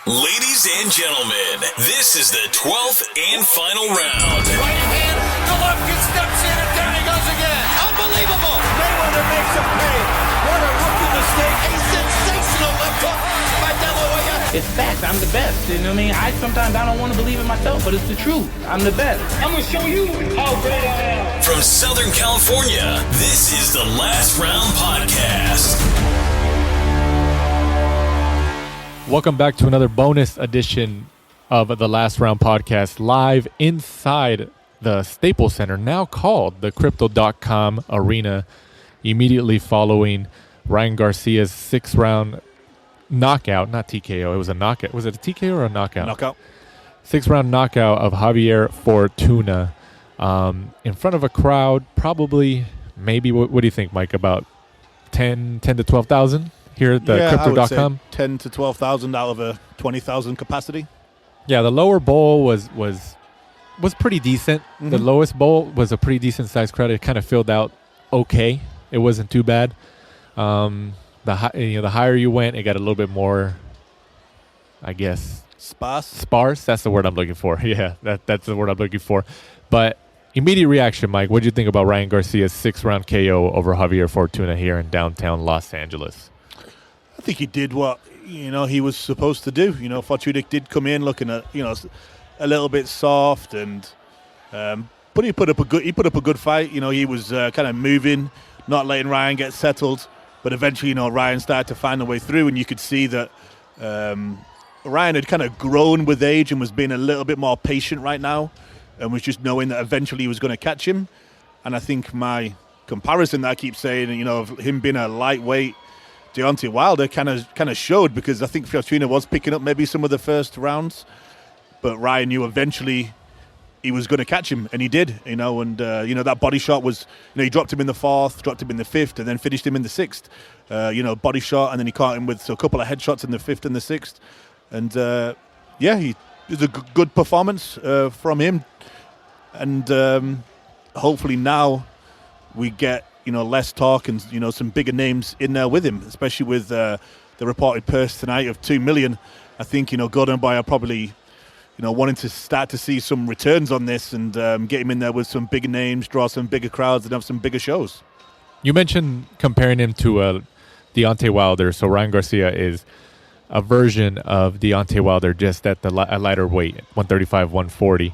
Ladies and gentlemen, this is the 12th and final round. Right hand, Golovkin steps in and down he goes again. Unbelievable. Mayweather makes a pay. What a rookie mistake. A sensational left hook by De La Hoya. It's fact. I'm the best. You know what I mean? Sometimes I don't want to believe it myself, but it's the truth. I'm the best. I'm going to show you how great I am. From Southern California, this is the Last Round Podcast. Welcome back to another bonus edition of the Last Round Podcast, live inside the Staples Center, now called the Crypto.com Arena, immediately following Ryan Garcia's 6-round knockout, not TKO, it was a knockout. Was it a TKO or a knockout? Knockout. 6-round knockout of Javier Fortuna in front of a crowd, probably, maybe, what do you think, Mike, about 10 to 12,000? Here at the Crypto.com? 10 to 12,000 out of a 20,000 capacity. Yeah, the lower bowl was pretty decent. Mm-hmm. The lowest bowl was a pretty decent sized crowd. It kind of filled out okay. It wasn't too bad. The higher you went, it got a little bit more, I guess, sparse. That's the word I'm looking for. Yeah, that's the word I'm looking for. But immediate reaction, Mike. What did you think about Ryan Garcia's 6-round KO over Javier Fortuna here in downtown Los Angeles? I think he did what he was supposed to do. Fortuna did come in looking at a little bit soft, and but he put up a good fight. He was kind of moving, not letting Ryan get settled. But eventually, Ryan started to find a way through, and you could see that Ryan had kind of grown with age and was being a little bit more patient right now, and was just knowing that eventually he was going to catch him. And I think my comparison that I keep saying, of him being a lightweight Deontay Wilder kind of showed, because I think Fortuna was picking up maybe some of the first rounds, but Ryan knew eventually he was going to catch him, and he did. That body shot was, he dropped him in the 4th, dropped him in the 5th, and then finished him in the 6th. Body shot, and then he caught him with a couple of headshots in the 5th and the 6th, and it was a good performance from him, and hopefully now we get less talk and, some bigger names in there with him, especially with the reported purse tonight of $2 million. I think, Golden Boy are probably, wanting to start to see some returns on this and get him in there with some bigger names, draw some bigger crowds, and have some bigger shows. You mentioned comparing him to Deontay Wilder. So Ryan Garcia is a version of Deontay Wilder, just at a lighter weight, 135, 140.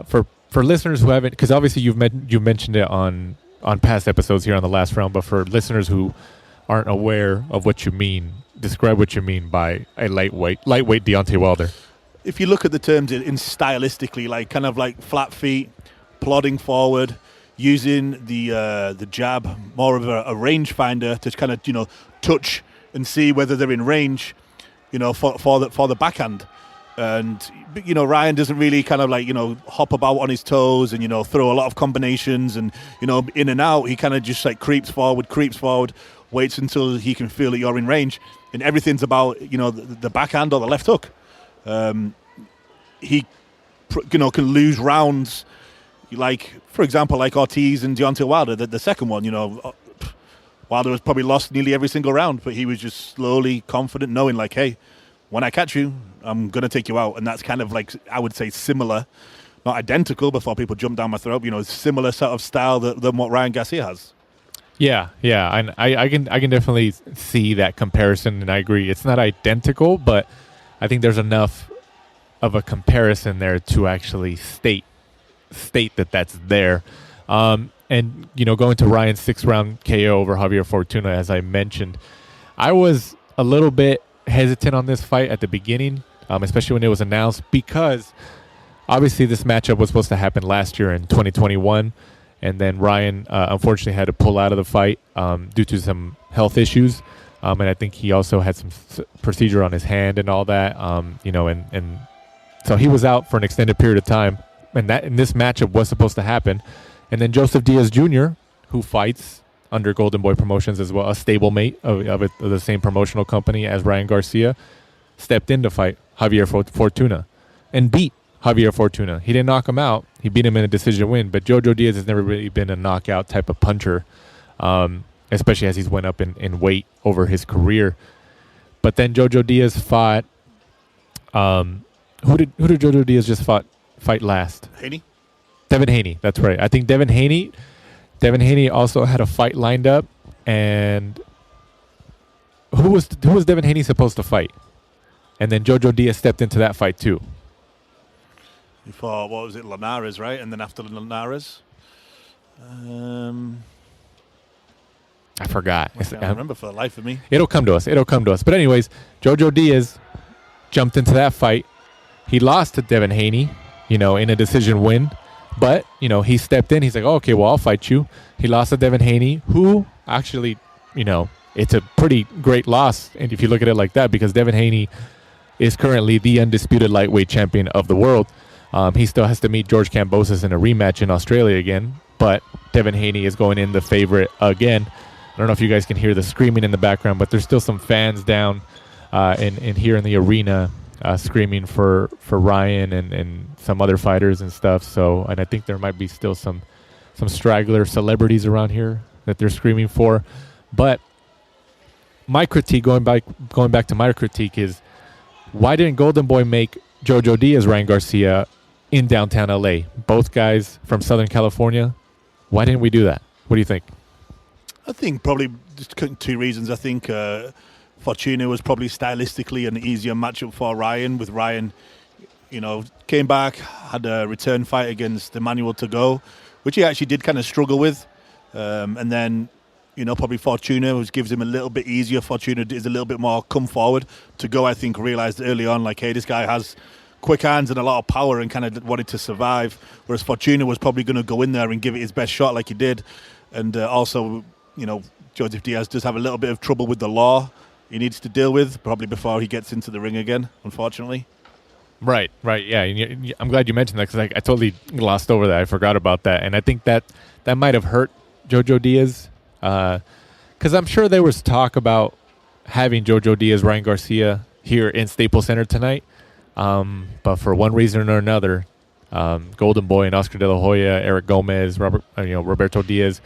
For listeners who haven't, because obviously you've mentioned it on past episodes here on the Last Round, but for listeners who aren't aware of what you mean, describe what you mean by a lightweight Deontay Wilder. If you look at the terms in stylistically, like kind of like flat feet, plodding forward, using the jab, more of a rangefinder to kind of touch and see whether they're in range, for the backhand. And Ryan doesn't really kind of like hop about on his toes and throw a lot of combinations and in and out. He kind of just like creeps forward, waits until he can feel that you're in range, and everything's about the backhand or the left hook. He can lose rounds, like for example like Ortiz and Deontay Wilder. The second one, Wilder was probably lost nearly every single round, but he was just slowly confident, knowing like, hey, when I catch you, I'm going to take you out. And that's kind of like, I would say similar, not identical before people jump down my throat, similar sort of style than what Ryan Garcia has. Yeah. And I can definitely see that comparison, and I agree. It's not identical, but I think there's enough of a comparison there to actually state that that's there. And, going to Ryan's 6-round KO over Javier Fortuna, as I mentioned, I was a little bit hesitant on this fight at the beginning, especially when it was announced, because obviously this matchup was supposed to happen last year in 2021, and then Ryan unfortunately had to pull out of the fight due to some health issues, and I think he also had some procedure on his hand and all that, and so he was out for an extended period of time, and this matchup was supposed to happen, and then Joseph Diaz Jr., who fights under Golden Boy Promotions as well, a stablemate of the same promotional company as Ryan Garcia, stepped in to fight Javier Fortuna and beat Javier Fortuna. He didn't knock him out. He beat him in a decision win, but Jojo Diaz has never really been a knockout type of puncher, especially as he's went up in weight over his career. But then Jojo Diaz fought Who did Jojo Diaz just fight last? Haney? Devin Haney. That's right. I think Devin Haney also had a fight lined up, and who was Devin Haney supposed to fight? And then Jojo Diaz stepped into that fight too. He fought, what was it, Linares, right? And then after Linares, I forgot. I can't remember for the life of me. It'll come to us. But anyways, Jojo Diaz jumped into that fight. He lost to Devin Haney, in a decision win. But, he stepped in. He's like, oh, okay, well, I'll fight you. He lost to Devin Haney, who actually, it's a pretty great loss. And if you look at it like that, because Devin Haney is currently the undisputed lightweight champion of the world. He still has to meet George Kambosos in a rematch in Australia again. But Devin Haney is going in the favorite again. I don't know if you guys can hear the screaming in the background, but there's still some fans down in here in the arena screaming for Ryan and some other fighters and stuff. So, and I think there might be still some straggler celebrities around here that they're screaming for. But my critique, going back to my critique, is why didn't Golden Boy make Jojo Diaz Ryan Garcia in downtown LA? Both guys from Southern California. Why didn't we do that? What do you think? I think probably just two reasons. I think Fortuna was probably stylistically an easier matchup for Ryan. With Ryan, came back, had a return fight against Emmanuel Tago, which he actually did kind of struggle with. And then, probably Fortuna gives him a little bit easier. Fortuna is a little bit more come forward. Tago, I think, realized early on, like, hey, this guy has quick hands and a lot of power and kind of wanted to survive. Whereas Fortuna was probably going to go in there and give it his best shot like he did. And also, Joseph Diaz does have a little bit of trouble with the law he needs to deal with, probably before he gets into the ring again, unfortunately. Right, yeah. And I'm glad you mentioned that, because I totally glossed over that. I forgot about that. And I think that might have hurt Jojo Diaz, because I'm sure there was talk about having Jojo Diaz, Ryan Garcia here in Staples Center tonight. But for one reason or another, Golden Boy and Oscar De La Hoya, Eric Gomez, Roberto Diaz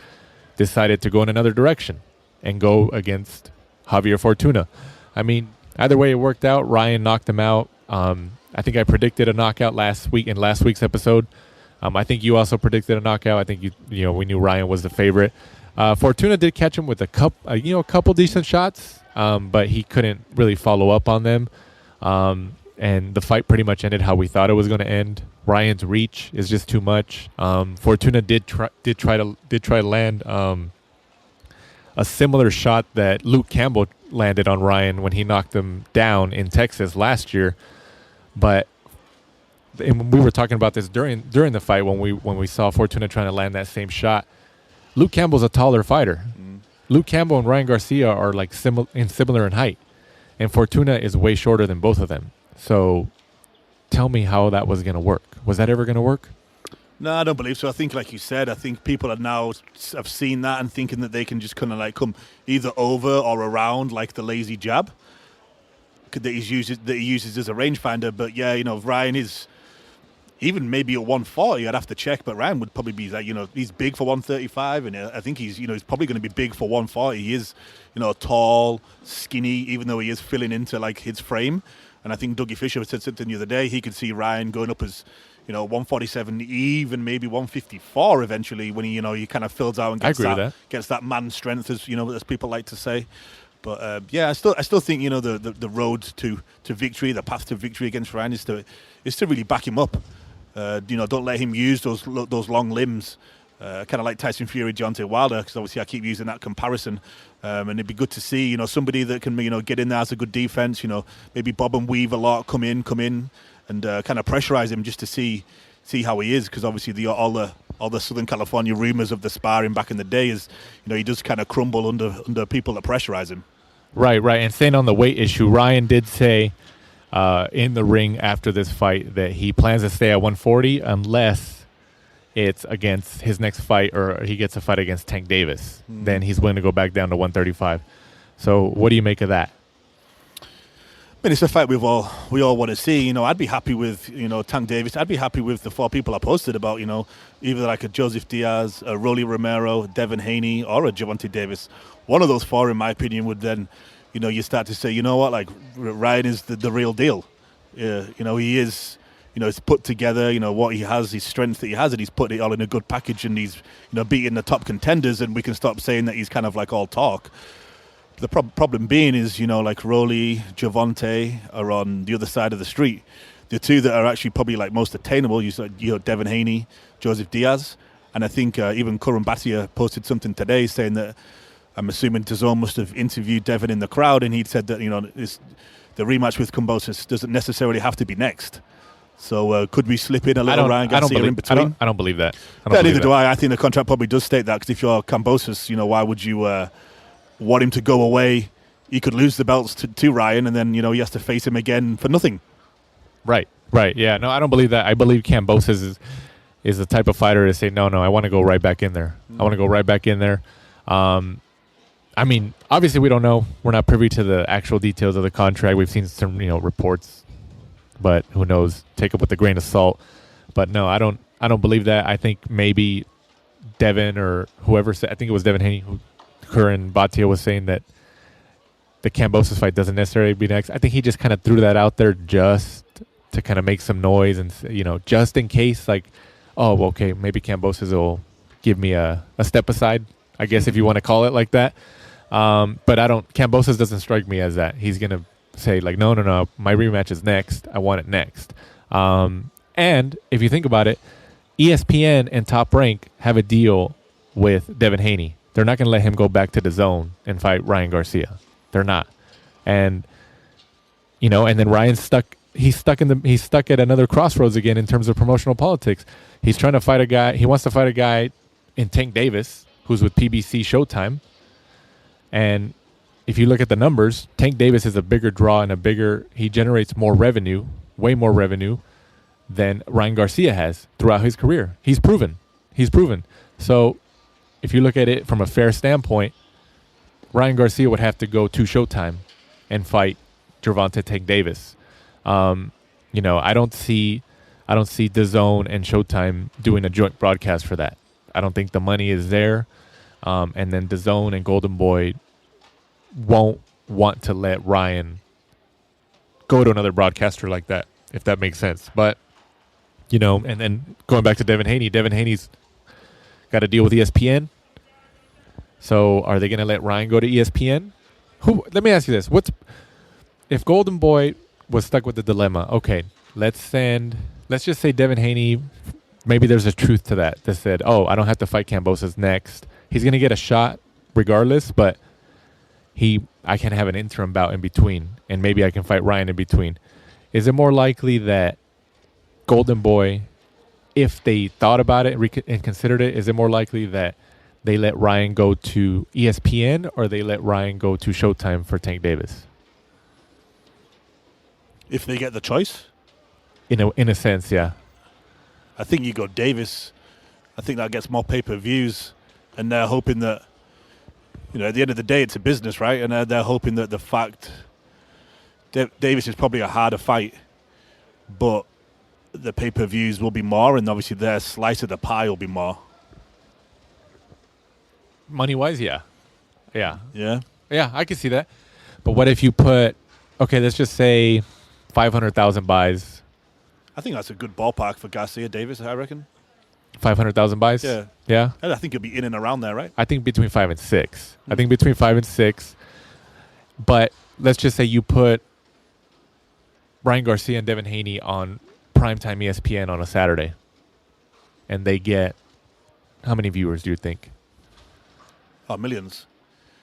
decided to go in another direction and go against Javier Fortuna. I mean, either way it worked out. Ryan knocked him out. I think I predicted a knockout last week's episode. I think you also predicted a knockout. I think we knew Ryan was the favorite. Fortuna did catch him with a couple decent shots, but he couldn't really follow up on them. And the fight pretty much ended how we thought it was going to end. Ryan's reach is just too much. Fortuna did try to land a similar shot that Luke Campbell landed on Ryan when he knocked him down in Texas last year. But we were talking about this during the fight when we saw Fortuna trying to land that same shot. Luke Campbell's a taller fighter. Luke Campbell and Ryan Garcia are like similar in height, and Fortuna is way shorter than both of them. So tell me how that was going to work. Was that ever going to work? No, I don't believe so. I think, like you said, I think people have seen that and thinking that they can just kind of like come either over or around like the lazy jab that he uses as a rangefinder. But yeah, Ryan is even maybe at 140. I'd have to check, but Ryan would probably be like, he's big for 135, and I think he's probably going to be big for 140. He is, tall, skinny, even though he is filling into like his frame. And I think Dougie Fisher said something the other day. He could see Ryan going up as 147, even maybe 154 eventually when he kind of fills out and gets that man strength, as people like to say. But yeah, I still think the road to victory, the path to victory against Ryan is to really back him up. Don't let him use those long limbs, kind of like Tyson Fury, Deontay Wilder, because obviously I keep using that comparison. And it'd be good to see somebody that can get in there as a good defense. Maybe bob and weave a lot, come in, and kind of pressurize him just to see how he is, because obviously all the Southern California rumors of the sparring back in the day is he does kind of crumble under people that pressurize him. Right. And staying on the weight issue, Ryan did say in the ring after this fight that he plans to stay at 140 unless it's against his next fight or he gets a fight against Tank Davis. Then he's willing to go back down to 135. So what do you make of that? I mean, it's a fight we all want to see. I'd be happy with Tank Davis. I'd be happy with the four people I posted about. Either like a Joseph Diaz, a Rolly Romero, Devin Haney, or a Gervonta Davis. One of those four, in my opinion, would then, you start to say, like Ryan is the real deal. He is. It's put together. What he has, his strength that he has, and he's put it all in a good package, and he's beating the top contenders, and we can stop saying that he's kind of like all talk. The problem being is, like Rolly, Javante are on the other side of the street. The two that are actually probably like most attainable, Devin Haney, Joseph Diaz, and I think even Curran Batia posted something today saying that I'm assuming DAZN must have interviewed Devin in the crowd, and he'd said that the rematch with Kambosos doesn't necessarily have to be next. So could we slip in a little Ryan Garcia in between? I don't believe that. Neither do I. I think the contract probably does state that, because if you're Kambosos, why would you want him to go away? He could lose the belts to Ryan, and then he has to face him again for nothing. Right. Yeah. No, I don't believe that. I believe Kambosos is the type of fighter to say, no, I want to go right back in there. I want to go right back in there. I mean, obviously we don't know. We're not privy to the actual details of the contract. We've seen some, reports, but who knows? Take it with a grain of salt. But no, I don't believe that. I think maybe Devin or whoever said, I think it was Devin Haney, who Curran Batia was saying that the Kambosos fight doesn't necessarily be next. I think he just kind of threw that out there just to kind of make some noise and, just in case, like, oh, okay, maybe Kambosos will give me a step aside, I guess, if you want to call it like that. But Kambosos doesn't strike me as that. He's going to say, like, no, my rematch is next. I want it next. And if you think about it, ESPN and Top Rank have a deal with Devin Haney. They're not going to let him go back to DAZN and fight Ryan Garcia. They're not. And, and then Ryan's stuck. He's stuck at another crossroads again in terms of promotional politics. He's trying to fight a guy. He wants to fight a guy in Tank Davis, who's with PBC Showtime. And if you look at the numbers, Tank Davis is a bigger draw and he generates more revenue, way more revenue than Ryan Garcia has throughout his career. He's proven. So if you look at it from a fair standpoint, Ryan Garcia would have to go to Showtime and fight Gervonta Tank Davis. I don't see DAZN and Showtime doing a joint broadcast for that. I don't think the money is there. And then DAZN and Golden Boy won't want to let Ryan go to another broadcaster like that, if that makes sense. But, and then going back to Devin Haney's got to deal with ESPN. So are they going to let Ryan go to ESPN? Let me ask you this. If Golden Boy was stuck with the dilemma, okay, let's just say Devin Haney, maybe there's a truth to that said, oh, I don't have to fight Kambosos next. He's going to get a shot regardless, but I can have an interim bout in between, and maybe I can fight Ryan in between. Is it more likely that Golden Boy, if they thought about it and considered it, is it more likely that they let Ryan go to ESPN or they let Ryan go to Showtime for Tank Davis? If they get the choice? In a sense, yeah. I think you go Davis. I think that gets more pay-per-views, and they're hoping that, at the end of the day, it's a business, right? And they're hoping that the fact Davis is probably a harder fight, but the pay-per-views will be more, and obviously their slice of the pie will be more. Money-wise, yeah. Yeah? Yeah, I can see that. But what if you put, okay, let's just say 500,000 buys. I think that's a good ballpark for Garcia Davis, I reckon. 500,000 buys? Yeah. Yeah? And I think he'll be in and around there, right? I think between 5 and 6. I think between 5 and 6. But let's just say you put Ryan Garcia and Devin Haney on primetime ESPN on a Saturday, and they get how many viewers do you think? Oh, millions.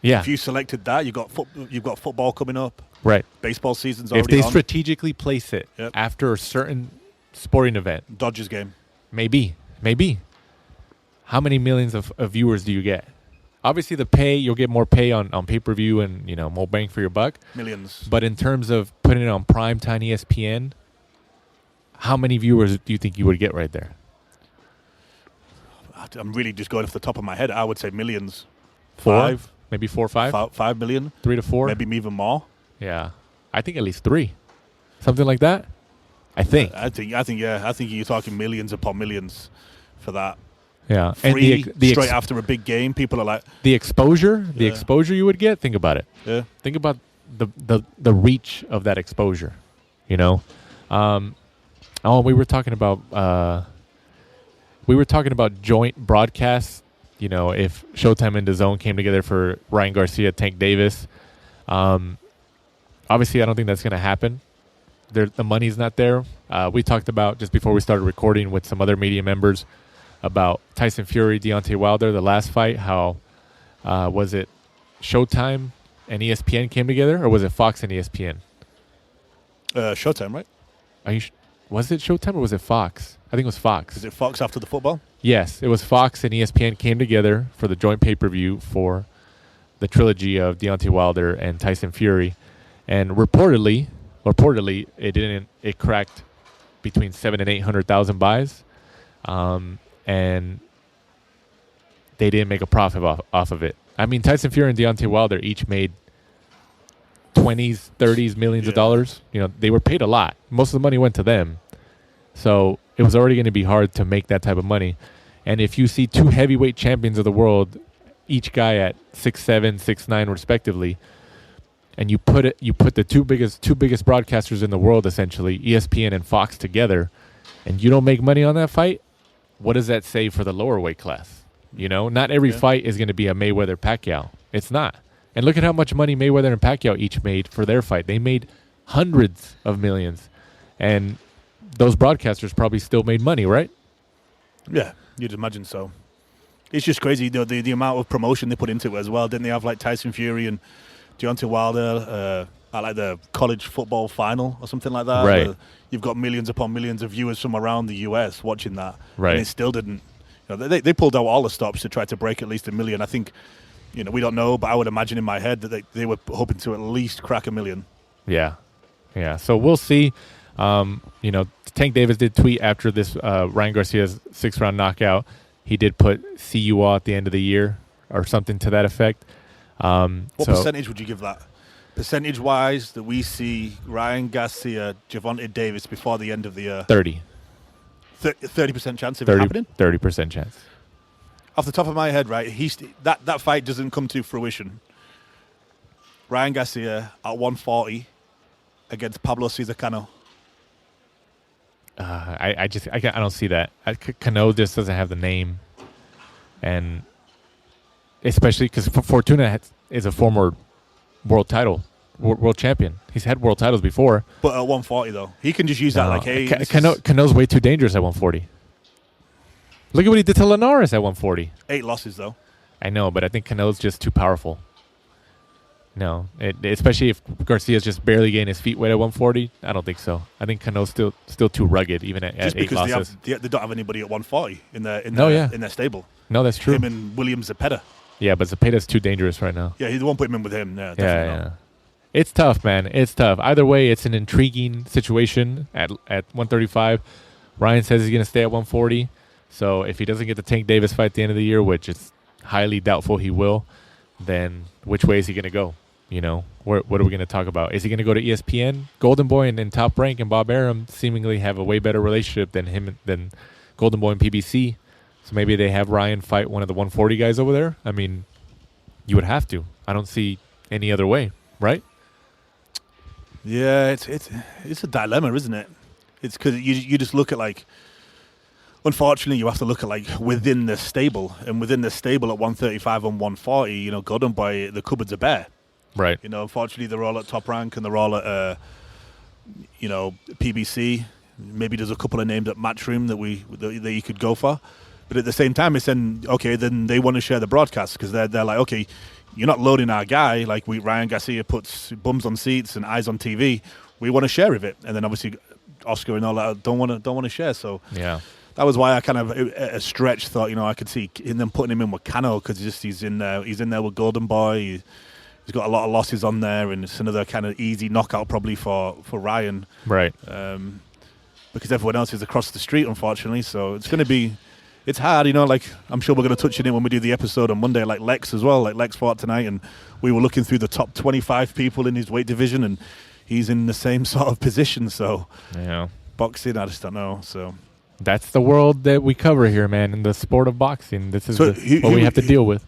Yeah. If you selected that, you've got football coming up. Right. Baseball season's already on. If they on. strategically place it after a certain sporting event. Dodgers game. Maybe. How many millions of viewers do you get? Obviously, the pay, you'll get more pay on pay-per-view and, more bang for your buck. Millions. But in terms of putting it on primetime ESPN, how many viewers do you think you would get right there? I'm really just going off the top of my head. I would say millions. 5? Maybe 4 or 5? 5 million. 3 to 4? Maybe even more. Yeah. I think at least 3. Something like that? I think you're talking millions upon millions for that. Yeah. Free, and the straight after a big game, people are like... The exposure you would get, think about it. Yeah. Think about the reach of that exposure, We were talking about joint broadcasts. You know, if Showtime and DAZN came together for Ryan Garcia, Tank Davis. Obviously, I don't think that's going to happen. The money's not there. We talked about, just before we started recording with some other media members, about Tyson Fury, Deontay Wilder, the last fight, how was it Showtime and ESPN came together, or was it Fox and ESPN? Showtime, right? Was it Showtime or was it Fox? I think it was Fox. Is it Fox after the football? Yes, it was Fox and ESPN came together for the joint pay-per-view for the trilogy of Deontay Wilder and Tyson Fury. And reportedly, it cracked between 700,000 and 800,000 buys. And they didn't make a profit off of it. I mean, Tyson Fury and Deontay Wilder each made 20s, 30s, millions of dollars. You know, they were paid a lot. Most of the money went to them. So it was already going to be hard to make that type of money. And if you see two heavyweight champions of the world, each guy at 6'7", 6'9", respectively, and you put the two biggest broadcasters in the world, essentially, ESPN and Fox together, and you don't make money on that fight, what does that say for the lower weight class? You know, not every fight is going to be a Mayweather-Pacquiao. It's not. And look at how much money Mayweather and Pacquiao each made for their fight. They made hundreds of millions. And those broadcasters probably still made money, right? Yeah, you'd imagine so. It's just crazy, the amount of promotion they put into it as well. Didn't they have like Tyson Fury and Deontay Wilder at like the college football final or something like that? Right. You've got millions upon millions of viewers from around the US watching that. Right. And it still didn't. You know, they pulled out all the stops to try to break at least 1 million. I think, you know, we don't know, but I would imagine in my head that they were hoping to at least crack 1 million. Yeah. So we'll see. You know, Tank Davis did tweet after this Ryan Garcia's 6-round knockout. He did put "see you all at the end of the year" or something to that effect. What percentage would you give that? Percentage-wise, that we see Ryan Garcia, Gervonta Davis before the end of the year? 30. 30% chance of it happening? 30% chance. Off the top of my head, right, that fight doesn't come to fruition. Ryan Garcia at 140 against Pablo Cesar Cano. I don't see that. Cano just doesn't have the name, and especially because Fortuna is a former world champion. He's had world titles before. But at 140 though, he can just use that like, hey, Cano's way too dangerous at 140. Look at what he did to Linares at 140. 8 losses though. I know, but I think Cano's just too powerful. No, especially if Garcia's just barely getting his feet wet at 140. I don't think so. I think Cano's still too rugged, even at 8 losses. Just because they don't have anybody at 140 in their stable. No, that's true. Him and William Zepeda. Yeah, but Zepeda's too dangerous right now. Yeah, he won't put him in with him. Yeah, definitely not. It's tough, man. It's tough. Either way, it's an intriguing situation at 135. Ryan says he's going to stay at 140. So if he doesn't get the Tank Davis fight at the end of the year, which is highly doubtful he will, then which way is he going to go? You know, what are we going to talk about? Is he going to go to ESPN? Golden Boy and Top Rank and Bob Arum seemingly have a way better relationship than Golden Boy and PBC. So maybe they have Ryan fight one of the 140 guys over there. I mean, you would have to. I don't see any other way, right? Yeah, it's a dilemma, isn't it? It's because you just look at like. Unfortunately, you have to look at like within the stable, and within the stable at 135 and 140, you know, Golden Boy, the cupboards are bare. Right. You know, unfortunately, they're all at Top Rank and they're all at, you know, PBC. Maybe there's a couple of names at Matchroom that you could go for. But at the same time, it's then, okay, then they want to share the broadcast because they're like, okay, you're not loading our guy. Like Ryan Garcia puts bums on seats and eyes on TV. We want to share of it. And then obviously Oscar and all that don't want to share. So yeah. That was why I kind of, at a stretch, thought, you know, I could see them putting him in with Cano because he's in there with Golden Boy. He's got a lot of losses on there, and it's another kind of easy knockout probably for Ryan. Right. Because everyone else is across the street, unfortunately. So it's going to be, it's hard, you know, like I'm sure we're going to touch on it when we do the episode on Monday, like Lex as well. Like Lex fought tonight, and we were looking through the top 25 people in his weight division, and he's in the same sort of position. So yeah, boxing, I just don't know. So that's the world that we cover here, man, in the sport of boxing. This is what we have to deal with.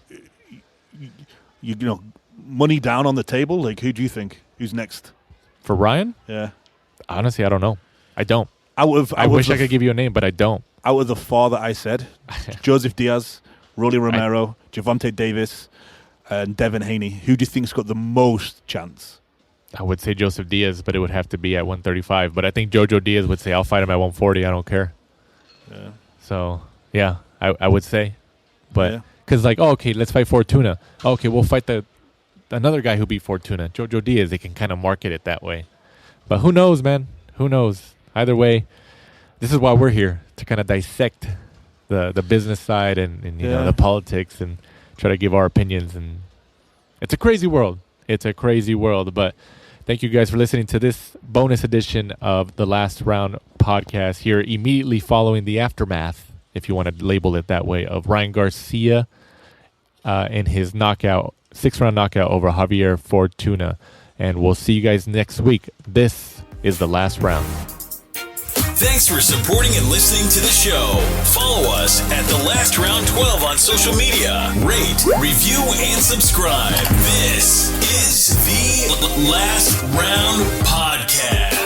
You know, money down on the table. Like, who do you think? Who's next? For Ryan? Yeah. Honestly, I don't know. I don't. I wish I could give you a name, but I don't. Out of the four that I said, Joseph Diaz, Rolly Romero, Javonte Davis, and Devin Haney, who do you think's got the most chance? I would say Joseph Diaz, but it would have to be at 135. But I think Jojo Diaz would say, I'll fight him at 140. I don't care. Yeah. So, yeah, I would say. But, because okay, let's fight Fortuna. Okay, we'll fight another guy who beat Fortuna, Jojo Diaz. They can kind of market it that way. But who knows, man? Who knows? Either way, this is why we're here, to kind of dissect the business side and you know, the politics and try to give our opinions. And it's a crazy world. It's a crazy world. But thank you guys for listening to this bonus edition of the Last Round podcast here, immediately following the aftermath, if you want to label it that way, of Ryan Garcia in his 6-round knockout over Javier Fortuna. And we'll see you guys next week. This is the Last Round. Thanks for supporting and listening to the show. Follow us at The Last Round 12 on social media. Rate, review, and subscribe. This is the Last Round Podcast.